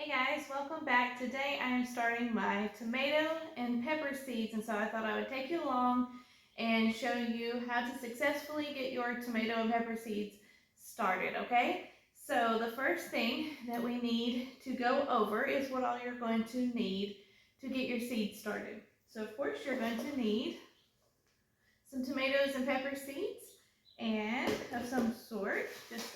Hey guys, welcome back. Today I am starting my tomato and pepper seeds, and so I thought I would take you along and show you how to successfully get your tomato and pepper seeds started, okay? So the first thing that we need to go over is what all you're going to need to get your seeds started. So of course you're going to need some tomatoes and pepper seeds and of some sort. Just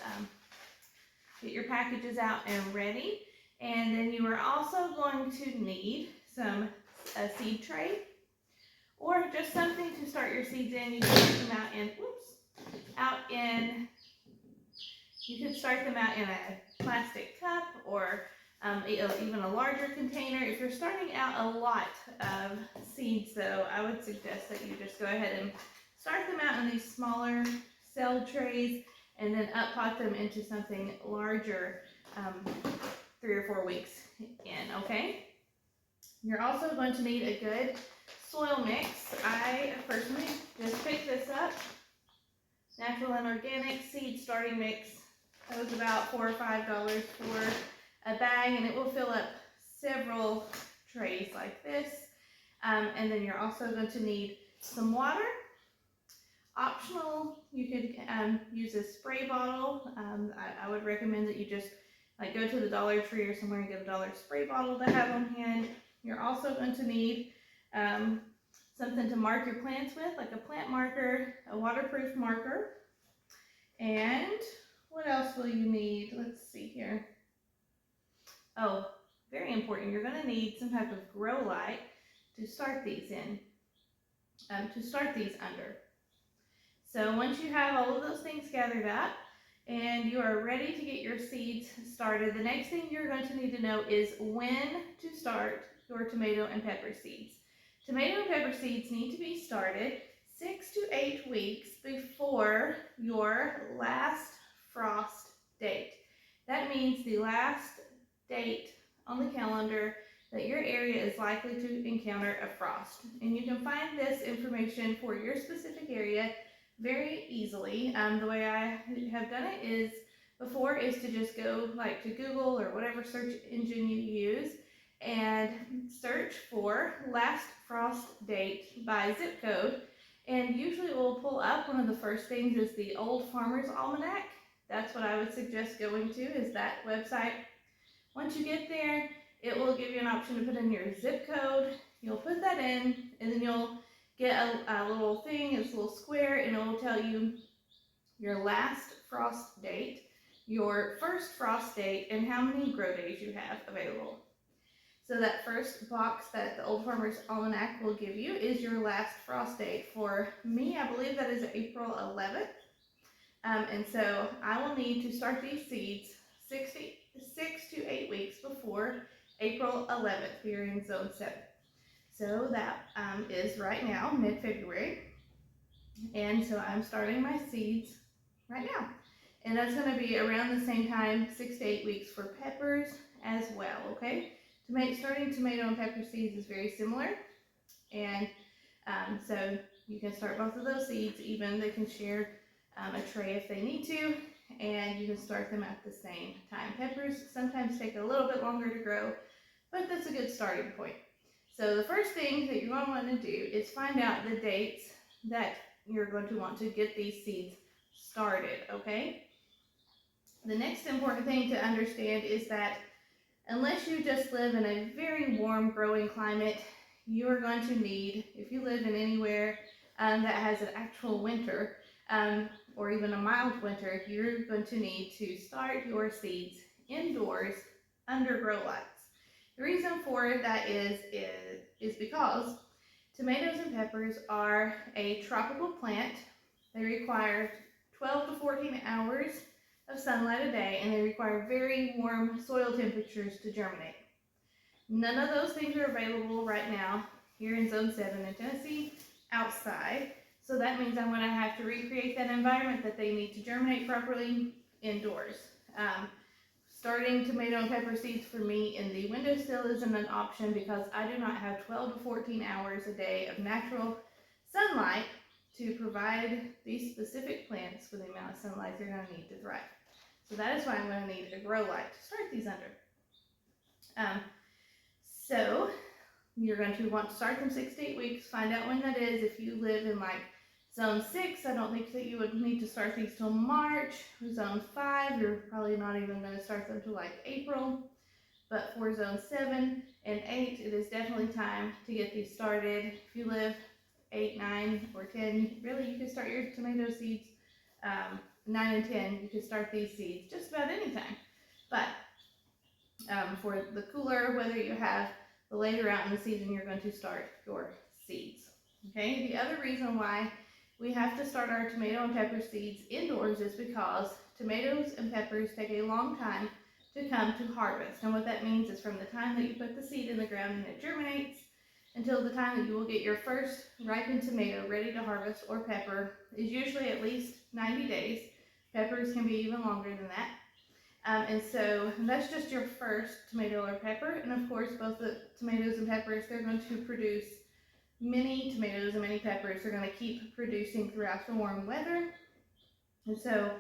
get your packages out and ready. And then you are also going to need a seed tray or just something to start your seeds in. You can start them you could start them out in a plastic cup or even a larger container. If you're starting out a lot of seeds though, I would suggest that you just go ahead and start them out in these smaller cell trays and then pot them into something larger 3 or 4 weeks in, okay? You're also going to need a good soil mix. I personally just picked this up. Natural and organic seed starting mix. That was about $4 or $5 for a bag, and it will fill up several trays like this. And then you're also going to need some water. Optional, you could use a spray bottle. I would recommend that you just go to the Dollar Tree or somewhere and get a dollar spray bottle to have on hand. You're also going to need something to mark your plants with, like a plant marker, a waterproof marker. And what else will you need? Let's see here. Oh, very important, you're going to need some type of grow light to start these in, under. So once you have all of those things gathered up and you are ready to get your seeds started, the next thing you're going to need to know is when to start your tomato and pepper seeds. Tomato and pepper seeds need to be started 6 to 8 weeks before your last frost date. That means the last date on the calendar that your area is likely to encounter a frost. And you can find this information for your specific area very easily. The way I have done it is to just go to Google or whatever search engine you use and search for last frost date by zip code, and usually it will pull up. One of the first things is the Old Farmer's Almanac. That's what I would suggest going to, is that website. Once you get there, it will give you an option to put in your zip code. You'll put that in, and then you'll get a little thing, it's a little square, and it will tell you your last frost date, your first frost date, and how many grow days you have available. So that first box that the Old Farmer's Almanac will give you is your last frost date. For me, I believe that is April 11th. And so I will need to start these seeds 6 to 8 weeks before April 11th here in Zone 7. So that is right now, mid-February. And so I'm starting my seeds right now. And that's going to be around the same time, 6 to 8 weeks for peppers as well, okay? Starting tomato and pepper seeds is very similar. And so you can start both of those seeds, even they can share a tray if they need to, and you can start them at the same time. Peppers sometimes take a little bit longer to grow, but that's a good starting point. So the first thing that you're going to want to do is find out the dates that you're going to want to get these seeds started, okay? The next important thing to understand is that unless you just live in a very warm growing climate, you are going to need, if you live in anywhere that has an actual winter, or even a mild winter, you're going to need to start your seeds indoors under grow lights. The reason for that is because tomatoes and peppers are a tropical plant. They require 12 to 14 hours of sunlight a day, and they require very warm soil temperatures to germinate. None of those things are available right now here in Zone 7 in Tennessee outside. So that means I'm going to have to recreate that environment that they need to germinate properly indoors. Starting tomato and pepper seeds for me in the windowsill isn't an option because I do not have 12 to 14 hours a day of natural sunlight to provide these specific plants with the amount of sunlight they're going to need to thrive. So that is why I'm going to need a grow light to start these under. Um, so you're going to want to start them 6 to 8 weeks. Find out when that is. If you live in like zone 6, I don't think that you would need to start these till March. Zone 5, you're probably not even going to start them till like April. But for zone 7 and 8, it is definitely time to get these started. If you live 8, 9, or 10, really you can start your tomato seeds 9 and 10. You can start these seeds just about any time. But for the cooler weather you have, the later out in the season you're going to start your seeds. Okay, the other reason why we have to start our tomato and pepper seeds indoors is because tomatoes and peppers take a long time to come to harvest. And what that means is from the time that you put the seed in the ground and it germinates until the time that you will get your first ripened tomato ready to harvest, or pepper, is usually at least 90 days. Peppers can be even longer than that. And so that's just your first tomato or pepper. And of course, both the tomatoes and peppers, they're going to produce many tomatoes and many peppers. They're going to keep producing throughout the warm weather. And so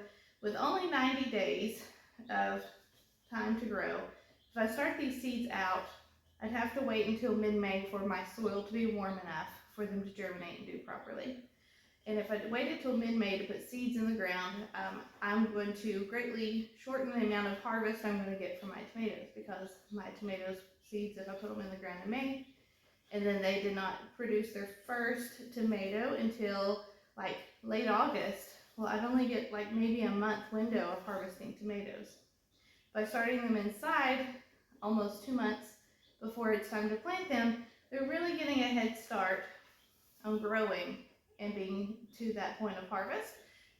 with only 90 days of time to grow, if I start these seeds out, I'd have to wait until mid-May for my soil to be warm enough for them to germinate and do properly. And if I waited till mid-May to put seeds in the ground, I'm going to greatly shorten the amount of harvest I'm going to get from my tomatoes, because my tomatoes seeds, if I put them in the ground in May, and then they did not produce their first tomato until like late August, well, I'd only get like maybe a month window of harvesting tomatoes. By starting them inside almost 2 months before it's time to plant them, they're really getting a head start on growing and being to that point of harvest.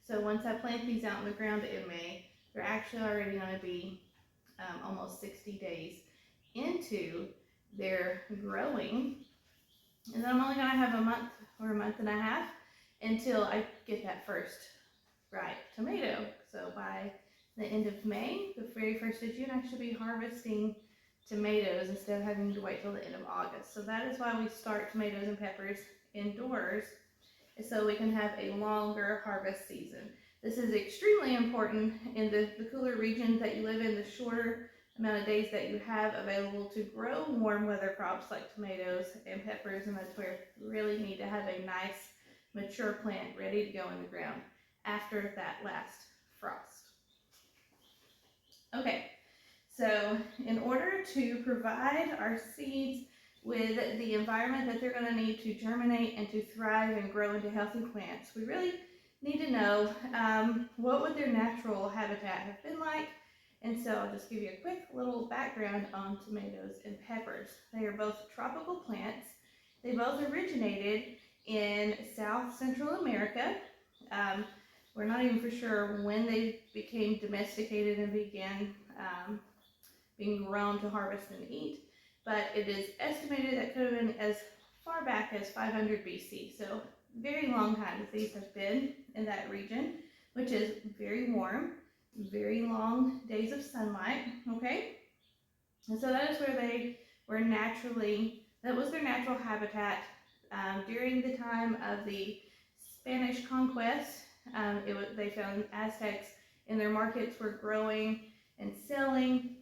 So once I plant these out in the ground in May, they're actually already going to be almost 60 days into their growing. And then I'm only going to have a month or a month and a half until I get that first ripe tomato. So by the end of May, the very first of June, I should be harvesting tomatoes instead of having to wait till the end of August. So that is why we start tomatoes and peppers indoors, so we can have a longer harvest season. This is extremely important in the cooler regions that you live in. The shorter amount of days that you have available to grow warm weather crops like tomatoes and peppers, and that's where you really need to have a nice mature plant ready to go in the ground after that last frost. Okay, so in order to provide our seeds with the environment that they're going to need to germinate and to thrive and grow into healthy plants, we really need to know what would their natural habitat have been like. And so I'll just give you a quick little background on tomatoes and peppers. They are both tropical plants. They both originated in South Central America. We're not even for sure when they became domesticated and began being grown to harvest and eat, but it is estimated that could have been as far back as 500 BC. So very long time that these have been in that region, which is very warm, very long days of sunlight, okay? And so that is where they were naturally, that was their natural habitat. During the time of the Spanish conquest, they found Aztecs in their markets were growing and selling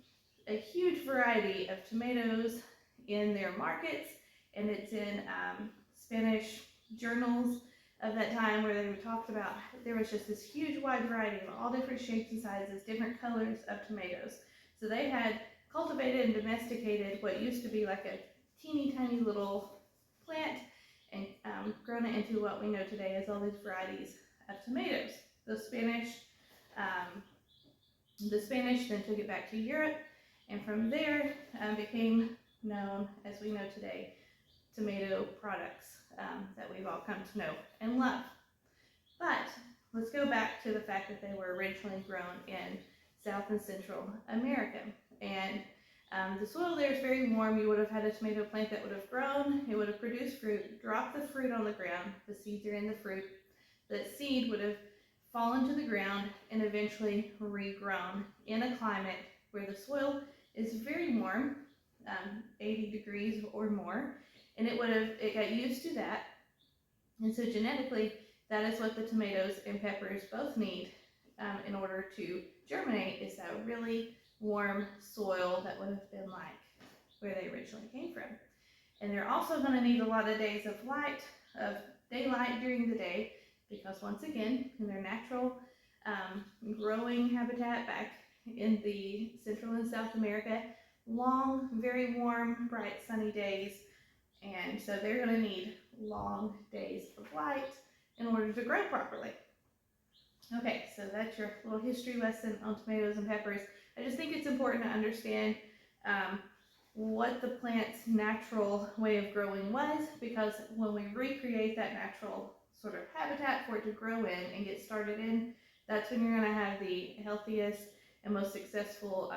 a huge variety of tomatoes in their markets, and it's in Spanish journals of that time where they talked about there was just this huge wide variety of all different shapes and sizes, different colors of tomatoes. So they had cultivated and domesticated what used to be like a teeny tiny little plant and grown it into what we know today as all these varieties of tomatoes. The Spanish then took it back to Europe, and from there became known as we know today tomato products that we've all come to know and love. But let's go back to the fact that they were originally grown in South and Central America. And the soil there is very warm. You would have had a tomato plant that would have grown, it would have produced fruit, dropped the fruit on the ground, the seeds are in the fruit, that seed would have fallen to the ground and eventually regrown in a climate where the soil is very warm, 80 degrees or more, and it got used to that. And so genetically, that is what the tomatoes and peppers both need in order to germinate, is that really warm soil that would have been like where they originally came from. And they're also going to need a lot of days of daylight during the day, because once again, in their natural growing habitat back in the Central and South America, long, very warm, bright, sunny days, and so they're going to need long days of light in order to grow properly. Okay, so that's your little history lesson on tomatoes and peppers. I just think it's important to understand what the plant's natural way of growing was, because when we recreate that natural sort of habitat for it to grow in and get started in, that's when you're going to have the healthiest and most successful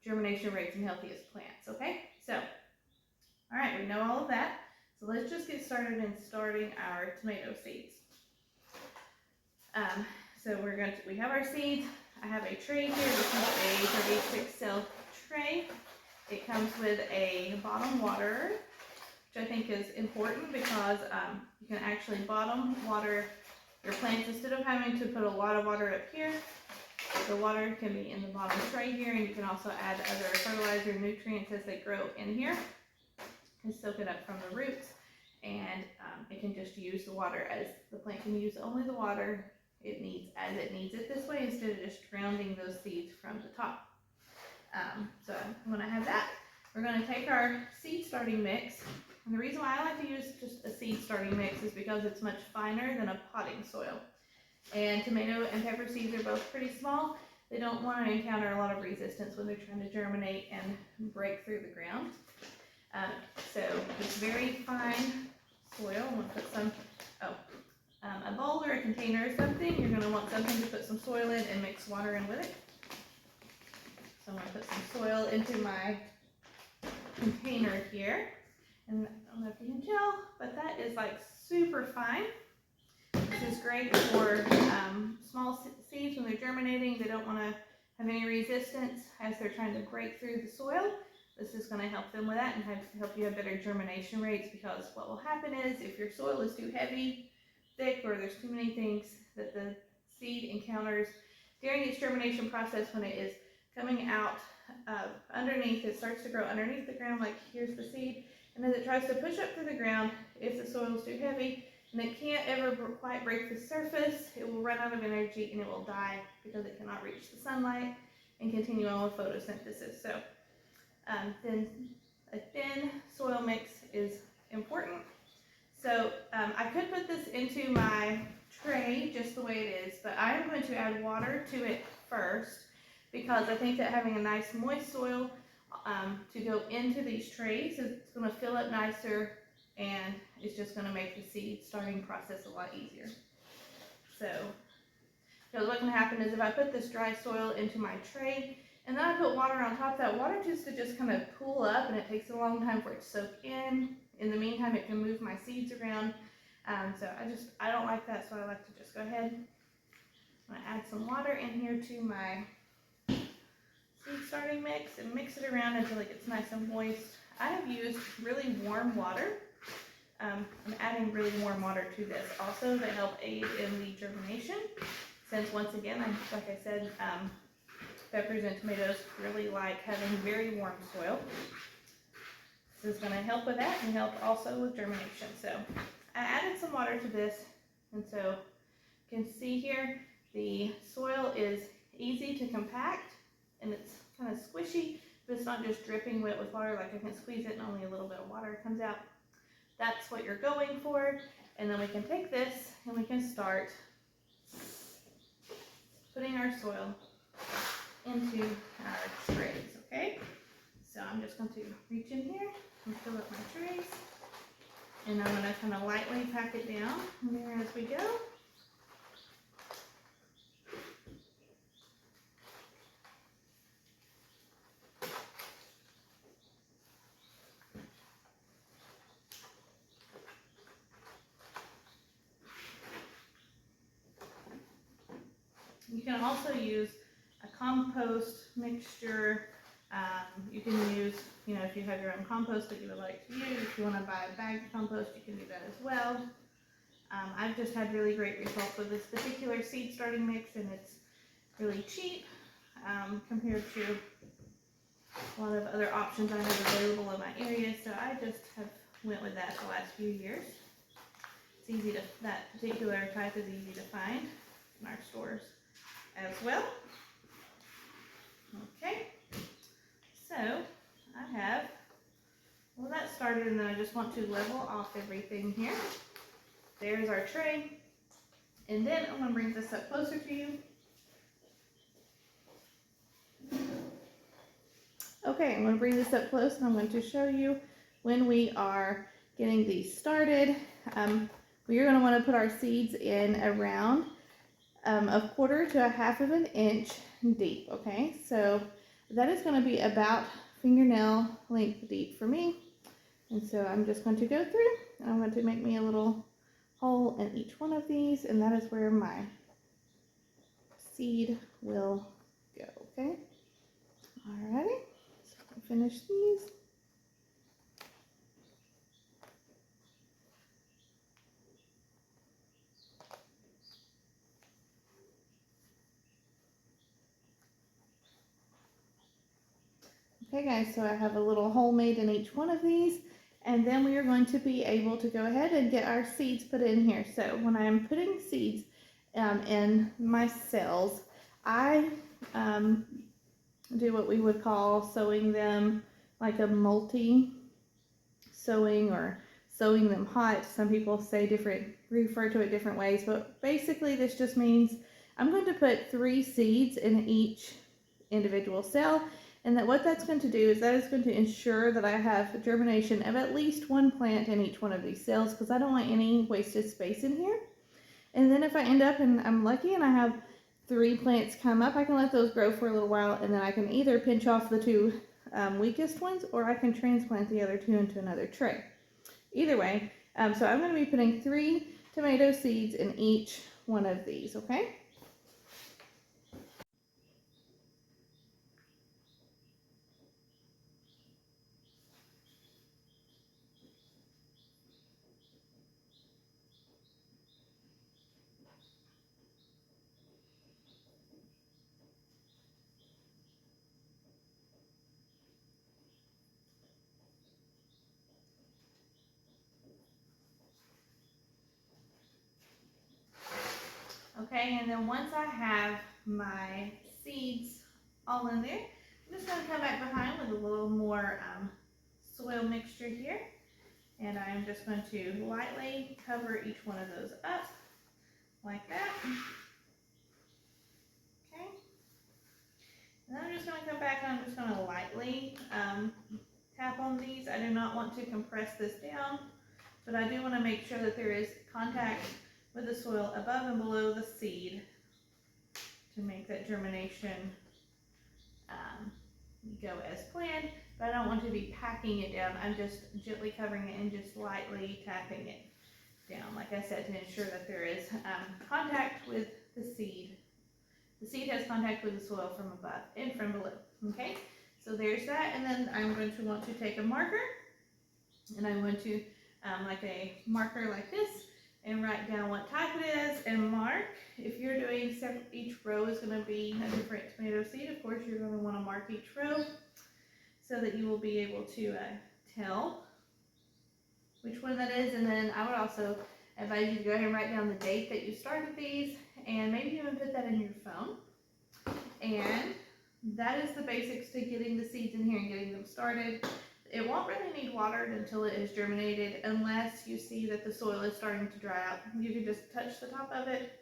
germination rates and healthiest plants. Okay, so all right, we know all of that. So let's just get started in starting our tomato seeds. So we have our seeds. I have a tray here. This is a 36 cell tray. It comes with a bottom waterer, which I think is important because you can actually bottom water your plants instead of having to put a lot of water up here. The water can be in the bottom tray here, and you can also add other fertilizer nutrients as they grow in here and soak it up from the roots. And it can just use the water as the plant can use only the water it needs as it needs it this way, instead of just drowning those seeds from the top. So I'm going to have that. We're going to take our seed starting mix, and the reason why I like to use just a seed starting mix is because it's much finer than a potting soil. And tomato and pepper seeds are both pretty small. They don't want to encounter a lot of resistance when they're trying to germinate and break through the ground. So it's very fine soil. I'm going to put some, a bowl or a container or something. You're going to want something to put some soil in and mix water in with it. So I'm going to put some soil into my container here. And I don't know if you can tell, but that is like super fine. This is great for small seeds when they're germinating. They don't want to have any resistance as they're trying to break through the soil. This is going to help them with that and help you have better germination rates, because what will happen is if your soil is too heavy, thick, or there's too many things that the seed encounters during its germination process, when it is coming out underneath, it starts to grow underneath the ground, like here's the seed, and as it tries to push up through the ground, if the soil is too heavy and it can't ever quite break the surface, it will run out of energy and it will die because it cannot reach the sunlight and continue on with photosynthesis. So then a thin soil mix is important. So I could put this into my tray just the way it is, but I'm going to add water to it first, because I think that having a nice moist soil to go into these trays, it's going to fill up nicer, and it's just going to make the seed starting process a lot easier. So, because what can happen is if I put this dry soil into my tray and then I put water on top, that water just kind of pool up, and it takes a long time for it to soak in. In the meantime, it can move my seeds around. So I don't like that, so I like to just go ahead. I'm going to add some water in here to my seed starting mix and mix it around until it gets nice and moist. I have used really warm water. I'm adding really warm water to this also to help aid in the germination, since once again, like I said, peppers and tomatoes really like having very warm soil. This is going to help with that and help also with germination. So I added some water to this, and so you can see here the soil is easy to compact and it's kind of squishy, but it's not just dripping wet with water. Like I can squeeze it and only a little bit of water comes out. That's what you're going for. And then we can take this and we can start putting our soil into our trays, okay? So I'm just going to reach in here and fill up my trays, and I'm going to kind of lightly pack it down there as we go. You can also use a compost mixture. You can use, if you have your own compost that you would like to use. If you want to buy a bag of compost, you can do that as well. I've just had really great results with this particular seed starting mix, and it's really cheap compared to a lot of other options I have available in my area, so I just have went with that the last few years. It's easy to, that particular type is easy to find in our stores as well. Okay, so I have, well, that started, and then I just want to level off everything here. There's our tray, and then I'm going to bring this up closer to you. Okay, I'm going to bring this up close, and I'm going to show you when we are getting these started. We are going to want to put our seeds in around a 1/4 to 1/2 of an inch deep. Okay, so that is going to be about fingernail length deep for me. And so I'm just going to go through, and I'm going to make me a little hole in each one of these, and that is where my seed will go. Okay, alrighty, so I'll finish these. Okay guys, so I have a little hole made in each one of these, and then we are going to be able to go ahead and get our seeds put in here. So when I'm putting seeds in my cells, I do what we would call sowing them like a multi-sowing, or sowing them hot. Some people say refer to it different ways, but basically this just means I'm going to put 3 seeds in each individual cell. And that what that's going to do is that is going to ensure that I have germination of at least 1 plant in each one of these cells, because I don't want any wasted space in here. And then if I end up and I'm lucky and I have 3 plants come up, I can let those grow for a little while, and then I can either pinch off the 2 weakest ones, or I can transplant the other 2 into another tray. Either way, so I'm going to be putting 3 tomato seeds in each one of these, okay? Okay, and then once I have my seeds all in there, I'm just going to come back behind with a little more soil mixture here. And I'm just going to lightly cover each one of those up like that. Okay. And then I'm just going to come back and I'm just going to lightly tap on these. I do not want to compress this down, but I do want to make sure that there is contact with the soil above and below the seed to make that germination go as planned. But I don't want to be packing it down. I'm just gently covering it and just lightly tapping it down, like I said, to ensure that there is contact with the seed. The seed has contact with the soil from above and from below. Okay, so there's that. And then I'm going to want to take a marker, and I'm going to like a marker like this, and write down what type it is and mark. If you're doing each row is going to be a different tomato seed, of course you're going to want to mark each row so that you will be able to tell which one that is. And then I would also advise you to go ahead and write down the date that you started these, and maybe even put that in your phone. And that is the basics to getting the seeds in here and getting them started. It won't really need watered until it is germinated, unless you see that the soil is starting to dry out. You can just touch the top of it.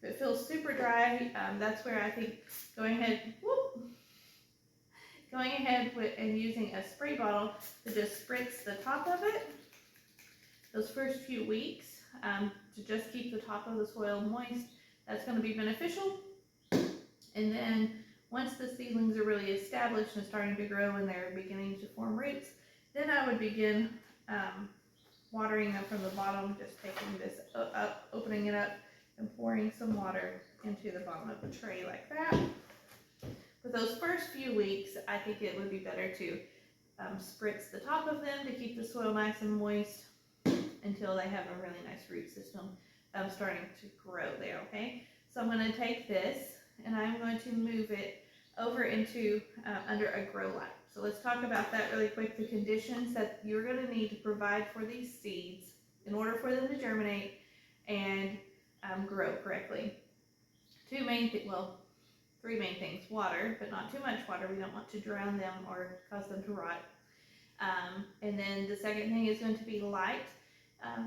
If it feels super dry, that's where I think going ahead and using a spray bottle to just spritz the top of it those first few weeks, to just keep the top of the soil moist. That's going to be beneficial. And then once the seedlings are really established and starting to grow and they're beginning to form roots, then I would begin watering them from the bottom, just taking this up, opening it up, and pouring some water into the bottom of the tray like that. For those first few weeks, I think it would be better to spritz the top of them to keep the soil nice and moist until they have a really nice root system starting to grow there, okay? So I'm going to take this and I'm going to move it over into under a grow light. So let's talk about that really quick. The conditions that you're going to need to provide for these seeds in order for them to germinate and grow correctly. Three main things. Water, but not too much water. We don't want to drown them or cause them to rot. And then the second thing is going to be light.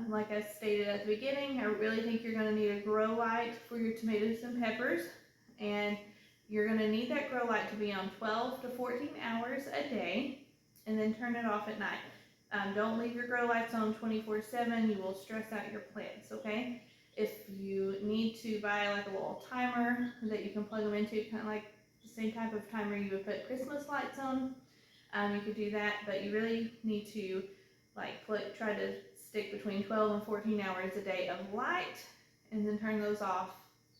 Like I stated at the beginning, I really think you're going to need a grow light for your tomatoes and peppers. And you're going to need that grow light to be on 12 to 14 hours a day, and then turn it off at night. Don't leave your grow lights on 24/7. You will stress out your plants, okay? If you need to buy like a little timer that you can plug them into, kind of like the same type of timer you would put Christmas lights on, you could do that, but you really need to try to stick between 12 and 14 hours a day of light, and then turn those off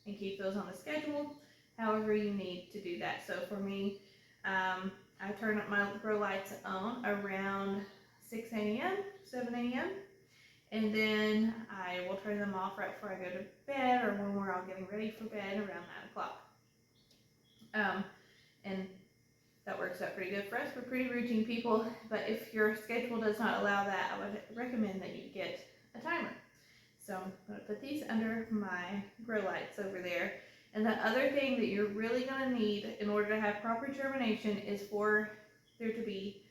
and keep those on the schedule, however you need to do that. So for me, I turn up my grow lights on around 6 a.m., 7 a.m., and then I will turn them off right before I go to bed, or when we're all getting ready for bed around 9 o'clock. And that works out pretty good for us. We're pretty routine people, but if your schedule does not allow that, I would recommend that you get a timer. So I'm going to put these under my grow lights over there. And the other thing that you're really going to need in order to have proper germination is for there to be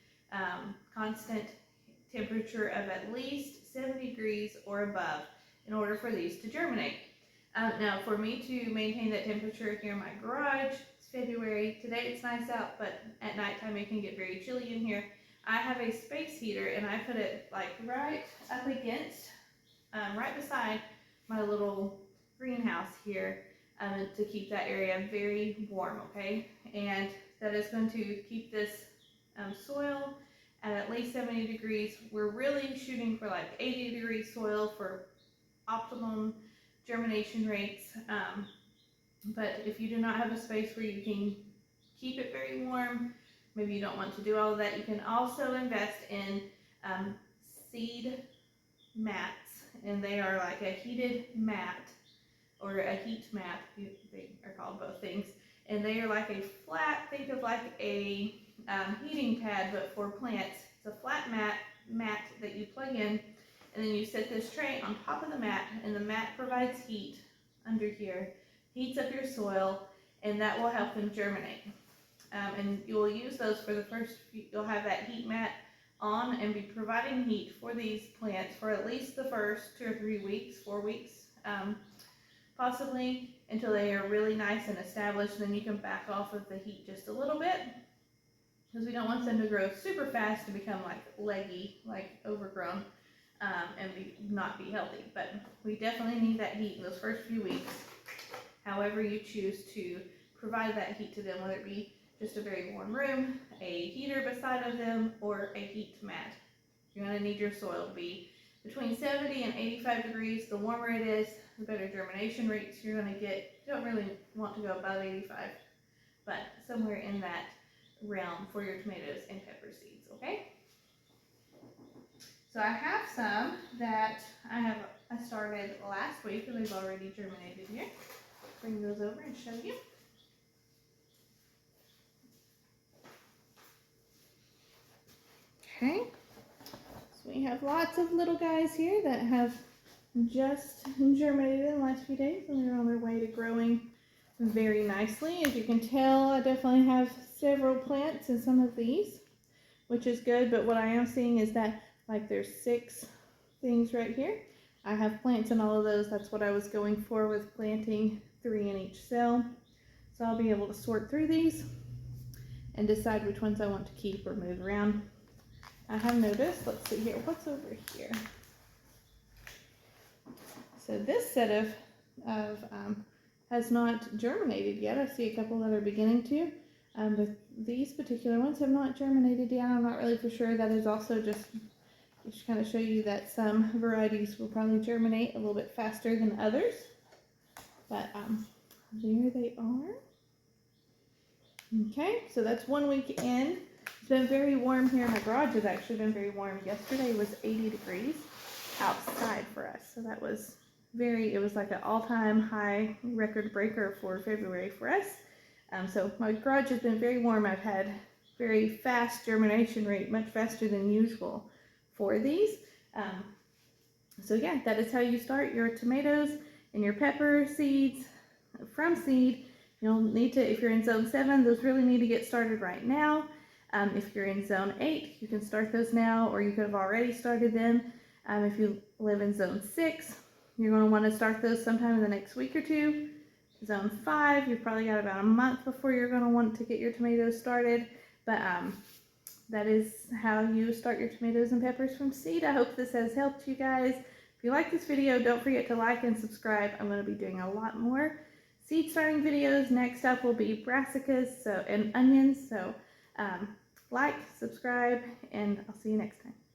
constant temperature of at least 70 degrees or above in order for these to germinate. Now for me to maintain that temperature here in my garage, it's February, today it's nice out, but at nighttime it can get very chilly in here. I have a space heater, and I put it like right up against, right beside my little greenhouse here, to keep that area very warm, okay? And that is going to keep this soil at least 70 degrees. We're really shooting for like 80 degree soil for optimum germination rates. But if you do not have a space where you can keep it very warm, maybe you don't want to do all of that, you can also invest in seed mats, and they are like a heated mat or a heat mat. They are called both things, and they are like a flat, think of like a heating pad, but for plants. It's a flat mat that you plug in, and then you set this tray on top of the mat, and the mat provides heat under here, heats up your soil, and that will help them germinate. And you will use those for the first few, you'll have that heat mat on and be providing heat for these plants for at least the first 2 or 3 weeks, 4 weeks, possibly, until they are really nice and established. Then you can back off of the heat just a little bit, because we don't want them to grow super fast and become like leggy, like overgrown, and not be healthy. But we definitely need that heat in those first few weeks, however you choose to provide that heat to them, whether it be just a very warm room, a heater beside of them, or a heat mat. You're going to need your soil to be between 70 and 85 degrees. The warmer it is, the better germination rates you're going to get. You don't really want to go above 85, but somewhere in that realm for your tomatoes and pepper seeds, okay? So I have some that I started last week, and they've already germinated here. Bring those over and show you. Okay, so we have lots of little guys here that have just germinated in the last few days, and they're on their way to growing very nicely. As you can tell, I definitely have several plants in some of these, which is good, but what I am seeing is that like there's 6 things right here. I have plants in all of those. That's what I was going for with planting 3 in each cell. So I'll be able to sort through these and decide which ones I want to keep or move around. I have noticed, let's see here, what's over here? So this set of has not germinated yet. I see a couple that are beginning to, but these particular ones have not germinated yet. I'm not really for sure. That is also just kind of show you that some varieties will probably germinate a little bit faster than others. But there they are. Okay, so that's 1 week in. It's been very warm here. My garage has actually been very warm. Yesterday was 80 degrees outside for us. So that was it was like an all-time high record breaker for February for us. So my garage has been very warm. I've had very fast germination rate, much faster than usual for these. So yeah, that is how you start your tomatoes and your pepper seeds from seed. You'll need to, if you're in zone 7, those really need to get started right now. If you're in zone 8, you can start those now, or you could have already started them. If you live in zone 6, you're going to want to start those sometime in the next week or two. Zone 5, you've probably got about a month before you're going to want to get your tomatoes started. But that is how you start your tomatoes and peppers from seed. I hope this has helped you guys. If you like this video, don't forget to like and subscribe. I'm going to be doing a lot more seed starting videos. Next up will be brassicas and onions. So like, subscribe, and I'll see you next time.